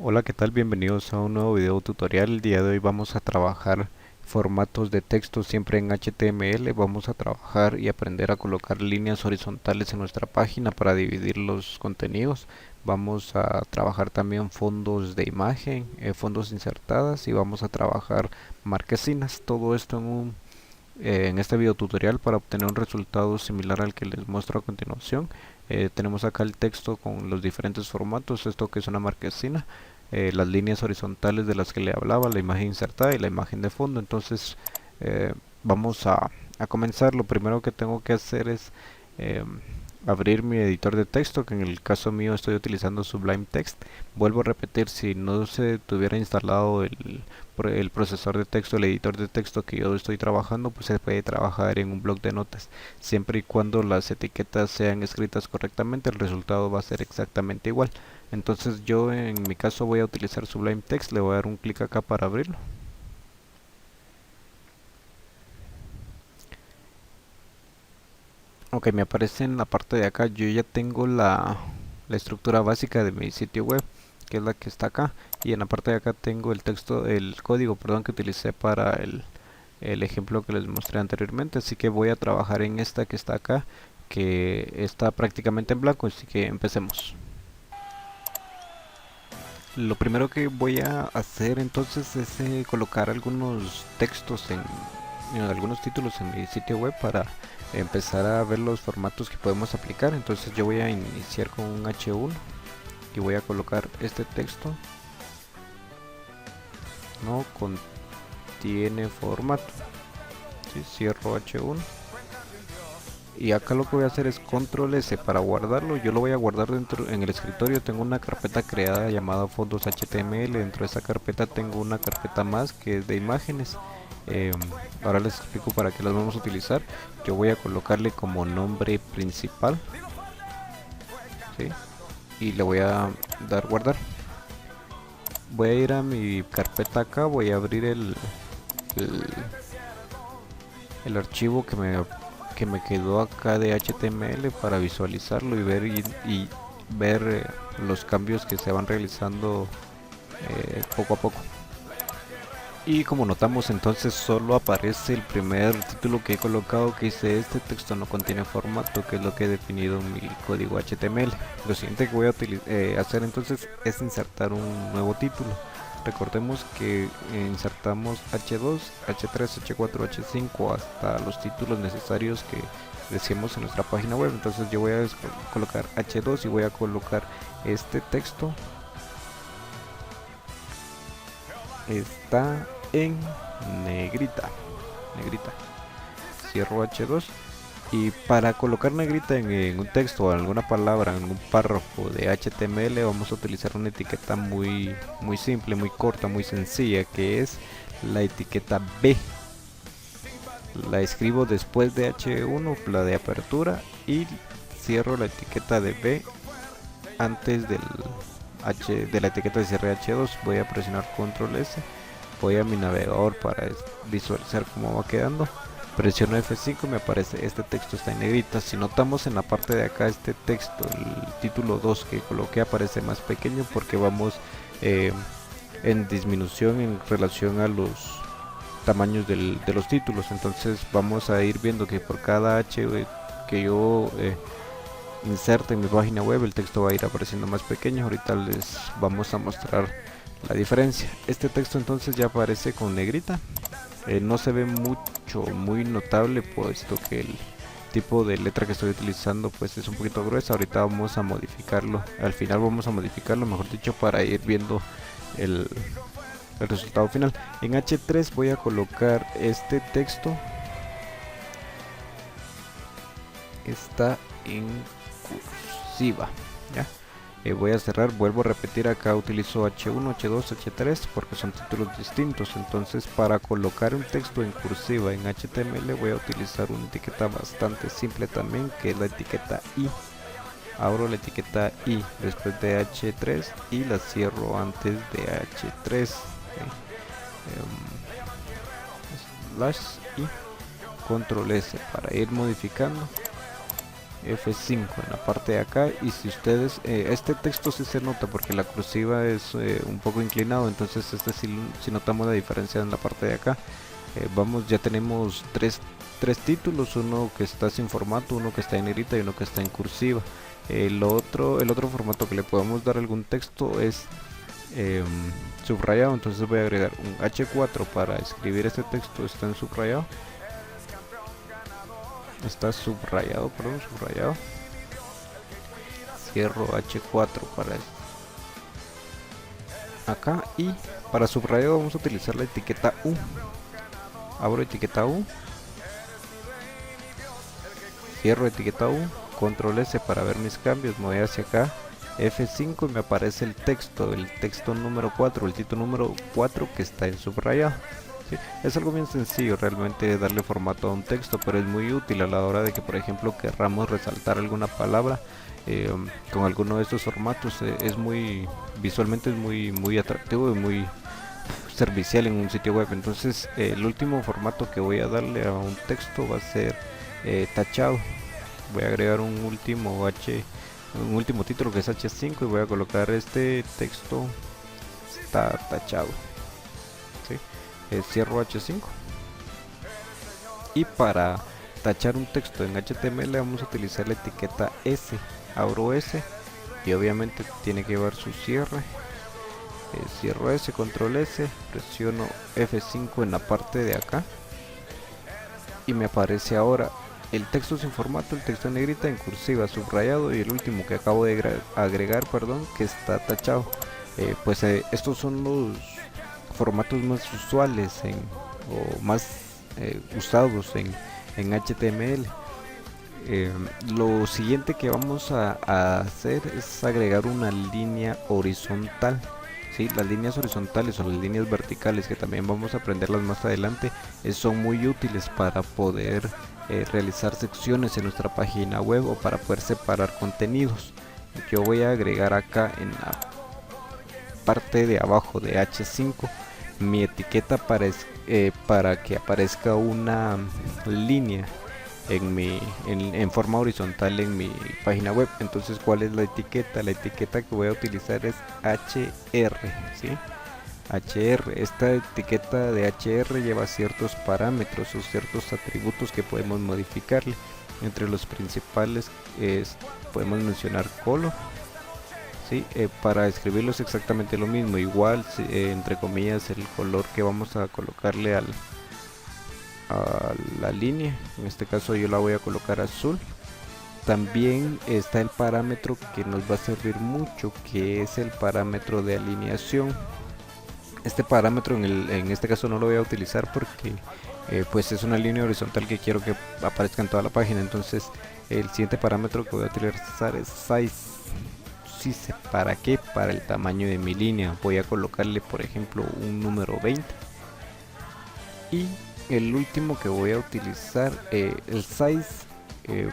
Hola, ¿qué tal? Bienvenidos a un nuevo video tutorial. El día de hoy vamos a trabajar formatos de texto siempre en HTML. Vamos a trabajar y aprender a colocar líneas horizontales en nuestra página para dividir los contenidos. Vamos a trabajar también fondos de imagen, fondos insertadas y vamos a trabajar marquesinas. Todo esto en este video tutorial para obtener un resultado similar al que les muestro a continuación. Tenemos acá el texto con los diferentes formatos, esto que es una marquesina, las líneas horizontales de las que le hablaba, la imagen insertada y la imagen de fondo. Entonces vamos a comenzar. Lo primero que tengo que hacer es eh, abrir mi editor de texto, que en el caso mío estoy utilizando Sublime Text. Vuelvo a repetir, si no se tuviera instalado el procesor de texto, el editor de texto que yo estoy trabajando, pues se puede trabajar en un bloc de notas. Siempre y cuando las etiquetas sean escritas correctamente, el resultado va a ser exactamente igual. Entonces yo en mi caso voy a utilizar Sublime Text, le voy a dar un clic acá para abrirlo. Ok, me aparece en la parte de acá, yo ya tengo la estructura básica de mi sitio web, que es la que está acá, y en la parte de acá tengo el texto, el código, perdón, que utilicé para el ejemplo que les mostré anteriormente. Así que voy a trabajar en esta que está acá, que está prácticamente en blanco, así que empecemos. Lo primero que voy a hacer entonces es colocar algunos textos en algunos títulos en mi sitio web para empezar a ver los formatos que podemos aplicar. Entonces yo voy a iniciar con un H1 y voy a colocar este texto. No contiene formato. ¿Sí? Cierro H1. Y acá lo que voy a hacer es control S para guardarlo. Yo lo voy a guardar dentro en el escritorio. Tengo una carpeta creada llamada fondos HTML. Dentro de esa carpeta tengo una carpeta más que es de imágenes. Em, Ahora les explico para qué las vamos a utilizar. Yo voy a colocarle como nombre principal, ¿sí? Y le voy a dar guardar. Voy a ir a mi carpeta acá. Voy a abrir el, el archivo que me quedó acá de HTML para visualizarlo y ver los cambios que se van realizando poco a poco. Y como notamos, entonces solo aparece el primer título que he colocado, que dice: este texto no contiene formato, que es lo que he definido en mi código HTML. Lo siguiente que voy a hacer entonces es insertar un nuevo título. Recordemos que insertamos H2, H3, H4, H5 hasta los títulos necesarios que decimos en nuestra página web. Entonces yo voy a colocar H2 y voy a colocar este texto está en negrita. Negrita. Cierro H2. Y para colocar negrita en un texto o en alguna palabra, en un párrafo de HTML, vamos a utilizar una etiqueta muy simple, muy corta, muy sencilla, que es la etiqueta B. La escribo después de H1, la de apertura, y cierro la etiqueta de B antes de la etiqueta de cierre H2. Voy a presionar control S, voy a mi navegador para visualizar cómo va quedando. Presiono F5 y me aparece este texto está en negrita. Si notamos en la parte de acá, este texto, el título 2 que coloqué, aparece más pequeño porque vamos eh, en disminución en relación a los tamaños de los títulos. Entonces vamos a ir viendo que por cada H que yo inserte en mi página web, el texto va a ir apareciendo más pequeño. Ahorita les vamos a mostrar la diferencia. Este texto entonces ya aparece con negrita. No se ve muy notable, puesto que el tipo de letra que estoy utilizando pues es un poquito gruesa. Ahorita vamos a modificarlo, al final vamos a modificarlo, mejor dicho, para ir viendo el, el resultado final. En H3 voy a colocar este texto, está en cursiva, ¿ya? Voy a cerrar, vuelvo a repetir, acá utilizo H1, H2, H3 porque son títulos distintos. Entonces para colocar un texto en cursiva en HTML voy a utilizar una etiqueta bastante simple también, que es la etiqueta I. Abro la etiqueta I después de H3 y la cierro antes de H3, slash y control S para ir modificando F5 en la parte de acá. Y si ustedes, este texto sí se nota porque la cursiva es un poco inclinado, entonces este sí notamos la diferencia en la parte de acá. Vamos, ya tenemos tres títulos, uno que está sin formato, uno que está en negrita y uno que está en cursiva. El otro formato que le podemos dar algún texto es subrayado, entonces voy a agregar un H4 para escribir este texto. Está en subrayado, perdón, subrayado. Cierro H4 para acá, y para subrayado vamos a utilizar la etiqueta U. Abro etiqueta U, cierro etiqueta U, control S para ver mis cambios, me voy hacia acá, F5 y me aparece el texto número 4, el título número 4 que está en subrayado. ¿Sí? Es algo bien sencillo realmente darle formato a un texto, pero es muy útil a la hora de que, por ejemplo, querramos resaltar alguna palabra con alguno de estos formatos. Visualmente es muy atractivo y muy servicial en un sitio web. Entonces el último formato que voy a darle a un texto va a ser tachado. Voy a agregar un último título que es H5 y voy a colocar este texto está tachado. ¿Sí? Cierro H5, y para tachar un texto en HTML vamos a utilizar la etiqueta S. Abro S y obviamente tiene que llevar su cierre. Cierro S, control S, presiono F5 en la parte de acá y me aparece ahora el texto sin formato, el texto en negrita, en cursiva, subrayado, y el último que acabo de agregar, que está tachado. Estos son los formatos más usuales o más usados en HTML. Lo siguiente que vamos a hacer es agregar una línea horizontal. ¿Sí? Las líneas horizontales o las líneas verticales, que también vamos a aprenderlas más adelante, son muy útiles para poder realizar secciones en nuestra página web o para poder separar contenidos. Yo voy a agregar acá en la parte de abajo de H5 mi etiqueta para que aparezca una línea en forma horizontal en mi página web. Entonces, ¿cuál es la etiqueta? La etiqueta que voy a utilizar es HR, ¿sí? HR. Esta etiqueta de HR lleva ciertos parámetros o ciertos atributos que podemos modificarle. Entre los principales podemos mencionar color. ¿Sí? Para escribirlo es exactamente lo mismo, igual entre comillas el color que vamos a colocarle a la línea. En este caso yo la voy a colocar azul. También está el parámetro que nos va a servir mucho, que es el parámetro de alineación. Este parámetro en este caso no lo voy a utilizar porque pues es una línea horizontal que quiero que aparezca en toda la página. Entonces el siguiente parámetro que voy a utilizar es size. ¿Para qué? Para el tamaño de mi línea. Voy a colocarle, por ejemplo, un número 20. Y el último que voy a utilizar, el size,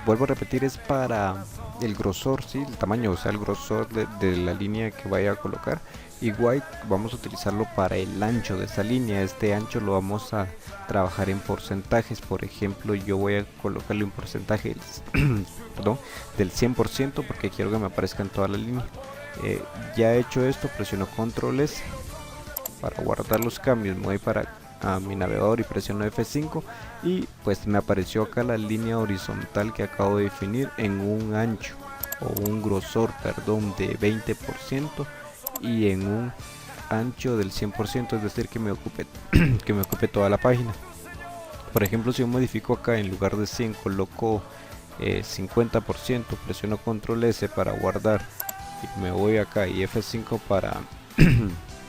vuelvo a repetir, es para el grosor, ¿sí? El tamaño, o sea, el grosor de la línea que vaya a colocar. Igual vamos a utilizarlo para el ancho de esa línea. Este ancho lo vamos a trabajar en porcentajes. Por ejemplo, yo voy a colocarle un porcentaje del 100% porque quiero que me aparezca en toda la línea. Ya hecho esto, presiono control S para guardar los cambios. Me voy a mi navegador y presiono F5 y pues me apareció acá la línea horizontal que acabo de definir en un ancho o un grosor, perdón, de 20% y en un ancho del 100%, es decir, que me ocupe toda la página. Por ejemplo, si yo modifico acá, en lugar de 100 coloco 50%, presiono control S para guardar y me voy acá y F5 para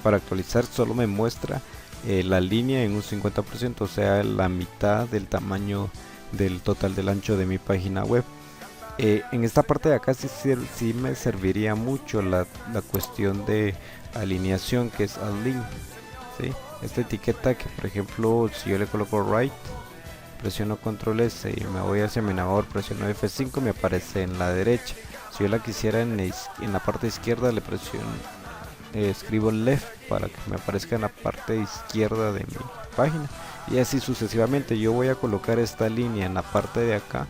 actualizar, solo me muestra la línea en un 50%, o sea, la mitad del tamaño del total del ancho de mi página web. En esta parte de acá sí me serviría mucho la cuestión de alineación, que es align, ¿sí? Esta etiqueta que, por ejemplo, si yo le coloco right, presiono control S y me voy hacia mi navegador, presiono F5, me aparece en la derecha. Si yo la quisiera en la parte izquierda, le presiono escribo left para que me aparezca en la parte izquierda de mi página, y así sucesivamente. Yo voy a colocar esta línea en la parte de acá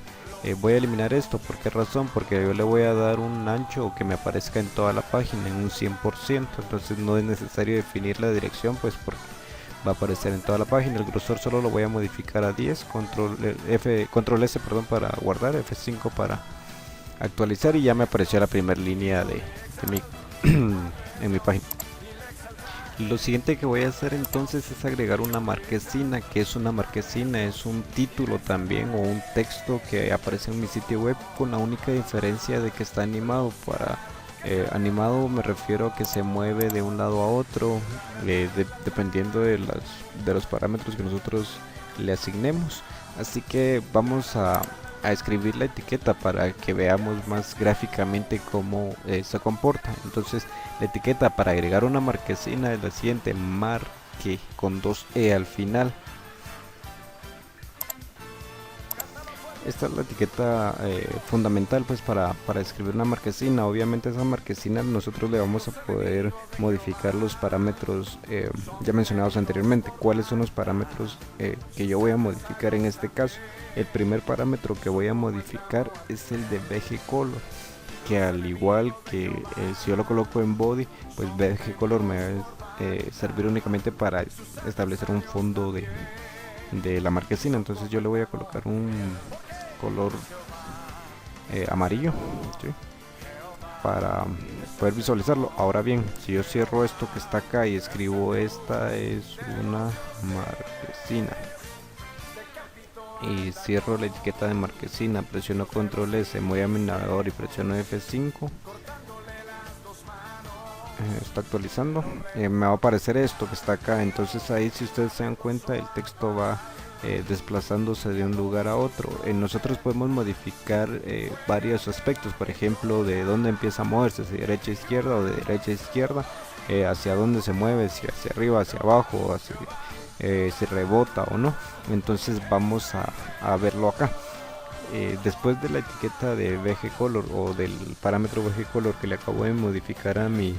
Voy a eliminar esto. ¿Por qué razón? Porque yo le voy a dar un ancho que me aparezca en toda la página en un 100%. Entonces no es necesario definir la dirección, pues porque va a aparecer en toda la página. El grosor solo lo voy a modificar a 10. Control S, perdón, para guardar, F5 para actualizar, y ya me apareció la primera línea de mi en mi página. Lo siguiente que voy a hacer entonces es agregar una marquesina. Que es una marquesina? Es un título también, o un texto que aparece en mi sitio web, con la única diferencia de que está animado. Para animado me refiero a que se mueve de un lado a otro, dependiendo de los parámetros que nosotros le asignemos. Así que vamos a escribir la etiqueta para que veamos más gráficamente cómo se comporta. Entonces la etiqueta para agregar una marquesina es la siguiente: marque con 2E al final. Esta es la etiqueta fundamental, pues para escribir una marquesina. Obviamente esa marquesina nosotros le vamos a poder modificar los parámetros ya mencionados anteriormente. ¿Cuáles son los parámetros que yo voy a modificar en este caso? El primer parámetro que voy a modificar es el de BG Color, que al igual que si yo lo coloco en body, pues BG Color me va a servir únicamente para establecer un fondo de la marquesina. Entonces yo le voy a colocar un color amarillo, ¿sí?, para poder visualizarlo. Ahora bien, si yo cierro esto que está acá y escribo esta es una marquesina, y cierro la etiqueta de marquesina, presiono control S, voy a mi navegador y presiono F5, está actualizando, me va a aparecer esto que está acá. Entonces ahí, si ustedes se dan cuenta, el texto va desplazándose de un lugar a otro. Nosotros podemos modificar varios aspectos, por ejemplo, de dónde empieza a moverse, si derecha a izquierda o de derecha a izquierda, hacia dónde se mueve, si hacia arriba, hacia abajo, si rebota o no. Entonces vamos a verlo acá. Después de la etiqueta de BG Color, o del parámetro BG Color que le acabo de modificar a mi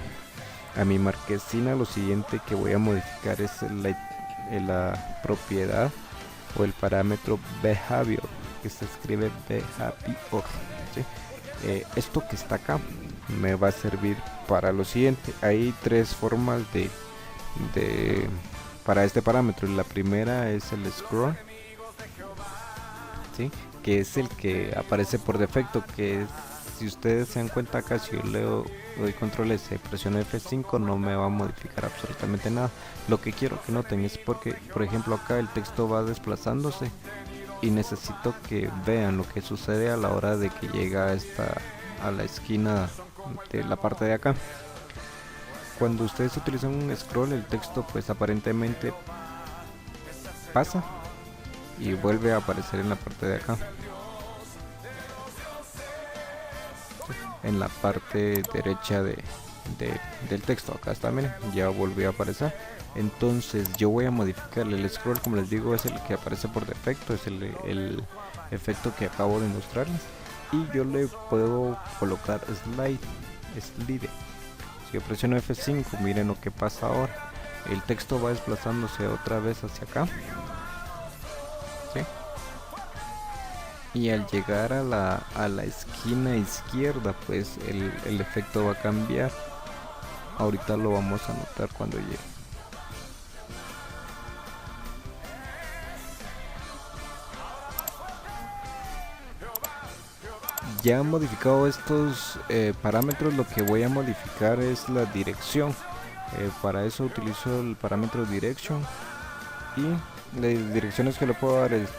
marquesina, lo siguiente que voy a modificar es la propiedad o el parámetro behavior, que se escribe behavior, ¿sí? Esto que está acá me va a servir para lo siguiente. Hay tres formas para este parámetro. La primera es el scroll, ¿sí?, que es el que aparece por defecto, que si ustedes se dan cuenta acá, si yo doy control S, presiono F5, no me va a modificar absolutamente nada. Lo que quiero que noten es porque, por ejemplo, acá el texto va desplazándose, y necesito que vean lo que sucede a la hora de que llega a la esquina de la parte de acá. Cuando ustedes utilizan un scroll, el texto pues aparentemente pasa y vuelve a aparecer en la parte de acá, en la parte derecha del texto. Acá está, miren, ya volvió a aparecer. Entonces yo voy a modificar el scroll. Como les digo, es el que aparece por defecto, es el efecto que acabo de mostrarles, y yo le puedo colocar slide. Si yo presiono F5, miren lo que pasa ahora. El texto va desplazándose otra vez hacia acá, ¿sí?, y al llegar a la esquina izquierda, pues el efecto va a cambiar. Ahorita lo vamos a notar cuando llegue. Ya modificado estos parámetros, lo que voy a modificar es la dirección. Para eso utilizo el parámetro direction, y las direcciones que le puedo dar es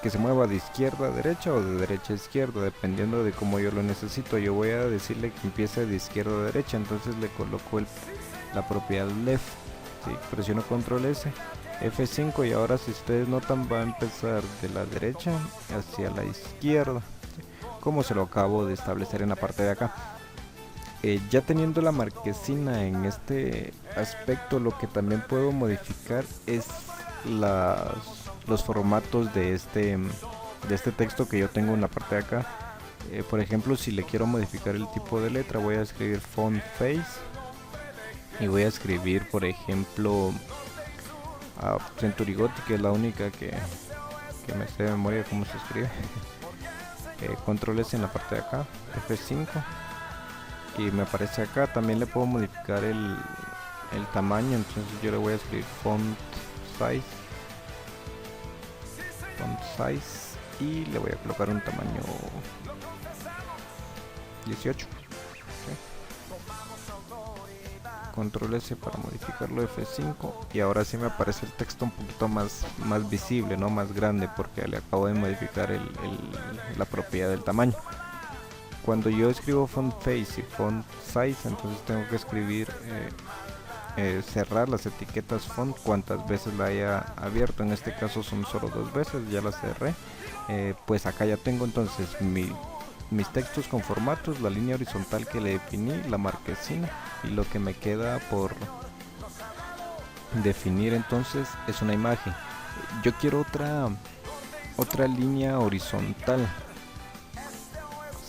que se mueva de izquierda a derecha o de derecha a izquierda, dependiendo de cómo yo lo necesito. Yo voy a decirle que empiece de izquierda a derecha, entonces le coloco la propiedad left, ¿sí? Presiono control S, F5, y ahora, si ustedes notan, va a empezar de la derecha hacia la izquierda, ¿sí?, como se lo acabo de establecer en la parte de acá. Ya teniendo la marquesina en este aspecto, lo que también puedo modificar es los formatos de este texto que yo tengo en la parte de acá. Por ejemplo, si le quiero modificar el tipo de letra, voy a escribir font face, y voy a escribir, por ejemplo, Century Gothic, que es la única que me sé de memoria cómo se escribe. control S en la parte de acá, F5, y me aparece acá. También le puedo modificar el tamaño, entonces yo le voy a escribir font size y le voy a colocar un tamaño 18. Control S para modificarlo, F5, y ahora sí me aparece el texto un poquito más visible, no más grande, porque le acabo de modificar la propiedad del tamaño. Cuando yo escribo font face y font size, entonces tengo que escribir cerrar las etiquetas font cuantas veces la haya abierto. En este caso son solo 2 veces, ya la cerré. Pues acá ya tengo entonces mis textos con formatos, la línea horizontal que le definí, la marquesina, y lo que me queda por definir entonces es una imagen. Yo quiero otra línea horizontal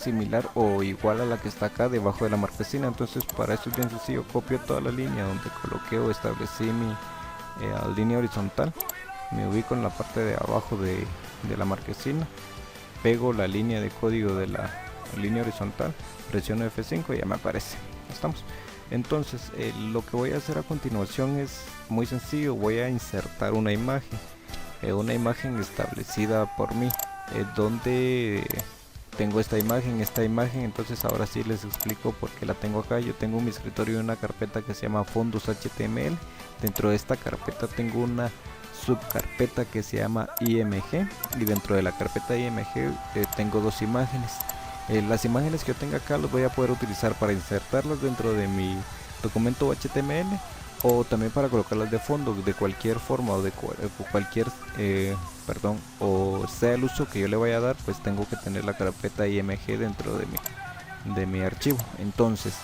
similar o igual a la que está acá debajo de la marquesina. Entonces para eso es bien sencillo, copio toda la línea donde coloqué o establecí mi línea horizontal, me ubico en la parte de abajo de la marquesina, pego la línea de código de la línea horizontal, presiono F5 y ya me aparece. Estamos. Entonces lo que voy a hacer a continuación es muy sencillo, voy a insertar una imagen establecida por mí, donde tengo esta imagen, entonces ahora sí les explico por qué la tengo acá. Yo tengo en mi escritorio una carpeta que se llama fondos HTML. Dentro de esta carpeta tengo una subcarpeta que se llama IMG, y dentro de la carpeta IMG tengo 2 imágenes. Las imágenes que yo tenga acá las voy a poder utilizar para insertarlas dentro de mi documento HTML, o también para colocarlas de fondo de cualquier forma, o de cualquier o sea el uso que yo le vaya a dar, pues tengo que tener la carpeta IMG dentro de mi archivo. Entonces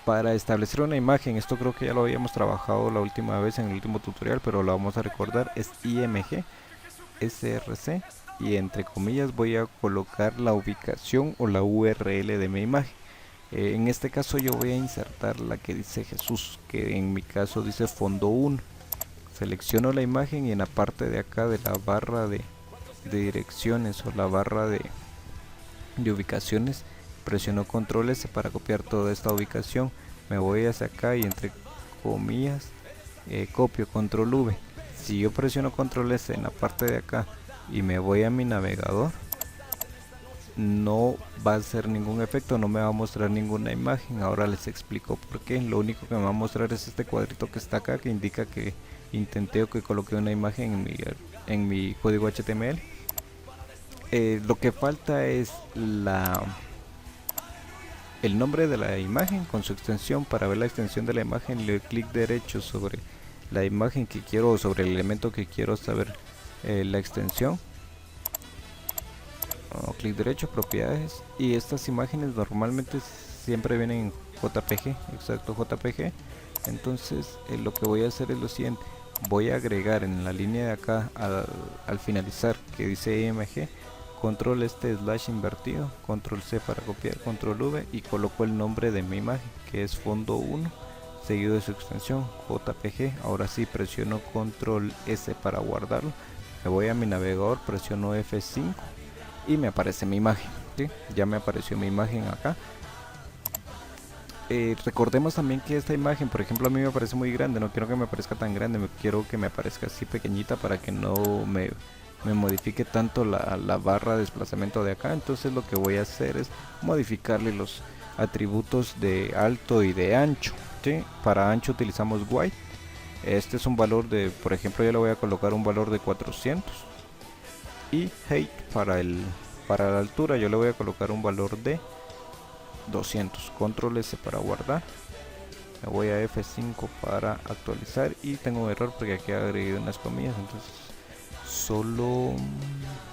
para establecer una imagen, esto creo que ya lo habíamos trabajado la última vez en el último tutorial, pero lo vamos a recordar, es IMG src, y entre comillas voy a colocar la ubicación o la URL de mi imagen. En este caso yo voy a insertar la que dice Jesús, que en mi caso dice fondo 1. Selecciono la imagen y en la parte de acá de la barra de direcciones o la barra de ubicaciones, presiono control S para copiar toda esta ubicación. Me voy hacia acá y entre comillas copio, control V. Si yo presiono control S en la parte de acá y me voy a mi navegador, no va a hacer ningún efecto, no me va a mostrar ninguna imagen. Ahora les explico por qué. Lo único que me va a mostrar es este cuadrito que está acá, que indica que intenté o que coloqué una imagen en mi código HTML. Lo que falta es el nombre de la imagen con su extensión. Para ver la extensión de la imagen le doy clic derecho sobre la imagen que quiero, o sobre el elemento que quiero saber la extensión, clic derecho, propiedades, y estas imágenes normalmente siempre vienen en JPG, exacto, JPG. Entonces lo que voy a hacer es lo siguiente: voy a agregar en la línea de acá al finalizar que dice IMG, control slash invertido, control C para copiar, control V, y coloco el nombre de mi imagen, que es fondo 1 seguido de su extensión JPG. Ahora sí presiono control S para guardarlo, me voy a mi navegador, presiono F5 y me aparece mi imagen, ¿sí? Ya me apareció mi imagen acá. Recordemos también que esta imagen, por ejemplo, a mí me parece muy grande, no quiero que me aparezca tan grande, quiero que me aparezca así pequeñita para que no me modifique tanto la barra de desplazamiento de acá. Entonces lo que voy a hacer es modificarle los atributos de alto y de ancho, ¿sí? Para ancho utilizamos white. Este es un valor de, por ejemplo, yo le voy a colocar un valor de 400, y height para la altura yo le voy a colocar un valor de 200. Control S para guardar, me voy a F5 para actualizar, y tengo un error porque aquí agregué unas comillas, entonces solo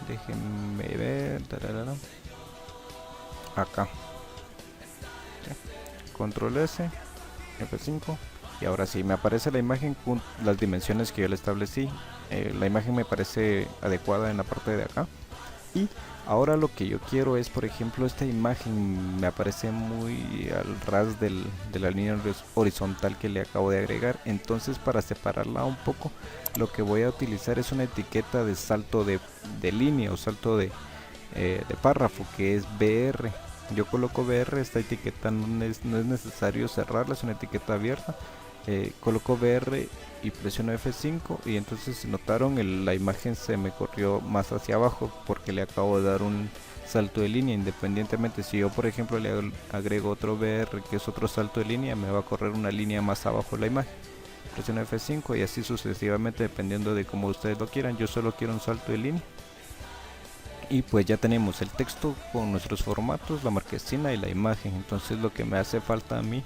déjenme ver acá, control S, F5, y ahora sí me aparece la imagen con las dimensiones que yo le establecí. La imagen me parece adecuada en la parte de acá. Y ahora lo que yo quiero es, por ejemplo, esta imagen me aparece muy al ras de la línea horizontal que le acabo de agregar. Entonces, para separarla un poco, lo que voy a utilizar es una etiqueta de salto de línea, o salto de de párrafo, que es BR. Yo coloco BR, esta etiqueta no es necesario cerrarla, es una etiqueta abierta. Coloco BR y presiono F5 y entonces, si notaron, la imagen se me corrió más hacia abajo porque le acabo de dar un salto de línea. Independientemente, si yo por ejemplo le agrego otro BR, que es otro salto de línea, me va a correr una línea más abajo la imagen. Presiono F5 y así sucesivamente, dependiendo de cómo ustedes lo quieran. Yo solo quiero un salto de línea. Y pues ya tenemos el texto con nuestros formatos, la marquesina y la imagen. Entonces lo que me hace falta a mí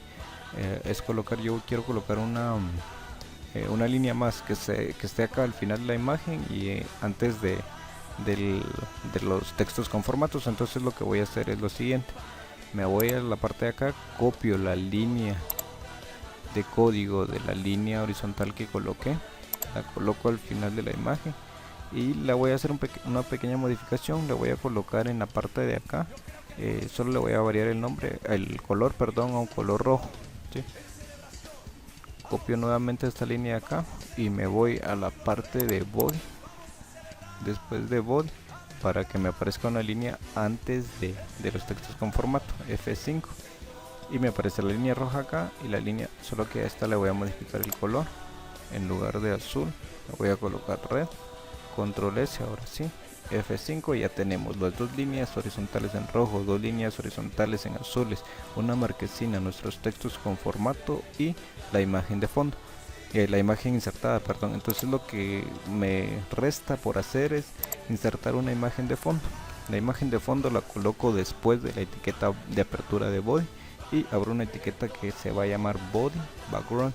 es colocar, yo quiero colocar una línea más que esté acá al final de la imagen y antes de los textos con formatos. Entonces lo que voy a hacer es lo siguiente: me voy a la parte de acá, copio la línea de código de la línea horizontal que coloqué, la coloco al final de la imagen y la voy a hacer una pequeña modificación. Le voy a colocar en la parte de acá, solo le voy a variar el color, perdón, a un color rojo, ¿sí? Copio nuevamente esta línea de acá y me voy a la parte de body, después de body, para que me aparezca una línea antes de los textos con formato, F5, y me aparece la línea roja acá y la línea, solo que a esta le voy a modificar el color. En lugar de azul le voy a colocar red, control S, ahora sí, F5, y ya tenemos las dos líneas horizontales en rojo, dos líneas horizontales en azules, una marquesina, nuestros textos con formato y la imagen de fondo, la imagen insertada, perdón. Entonces lo que me resta por hacer es insertar una imagen de fondo. La imagen de fondo la coloco después de la etiqueta de apertura de body y abro una etiqueta que se va a llamar body background.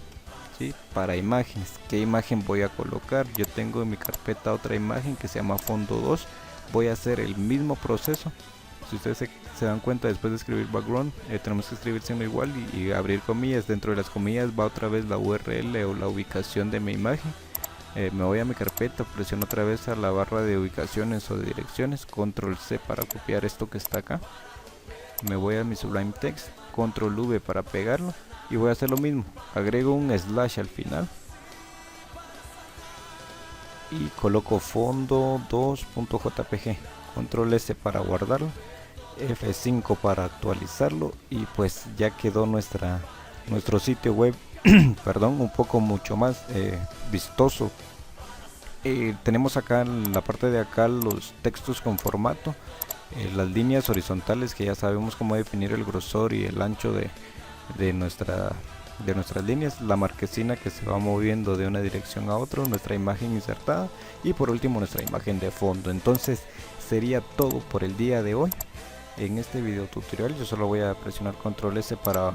¿Sí? Para imágenes, ¿qué imagen voy a colocar? Yo tengo en mi carpeta otra imagen que se llama fondo 2. Voy a hacer el mismo proceso. Si ustedes se dan cuenta, después de escribir background, tenemos que escribir signo igual y abrir comillas. Dentro de las comillas va otra vez la URL o la ubicación de mi imagen. Me voy a mi carpeta, presiono otra vez a la barra de ubicaciones o de direcciones, control C para copiar esto que está acá. Me voy a mi Sublime Text, control V para pegarlo. Y voy a hacer lo mismo, agrego un slash al final y coloco fondo 2.jpg, control S para guardarlo, F5 para actualizarlo y pues ya quedó nuestro sitio web perdón, un poco mucho más vistoso. Tenemos acá en la parte de acá los textos con formato, las líneas horizontales, que ya sabemos cómo definir el grosor y el ancho de nuestras líneas, la marquesina que se va moviendo de una dirección a otra, nuestra imagen insertada y por último nuestra imagen de fondo. Entonces sería todo por el día de hoy. En este video tutorial yo solo voy a presionar control S para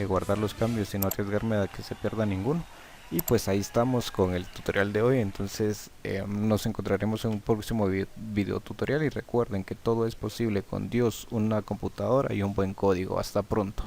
guardar los cambios y no arriesgarme a que se pierda ninguno. Y pues ahí estamos con el tutorial de hoy. Entonces nos encontraremos en un próximo video tutorial y recuerden que todo es posible con Dios, una computadora y un buen código. Hasta pronto.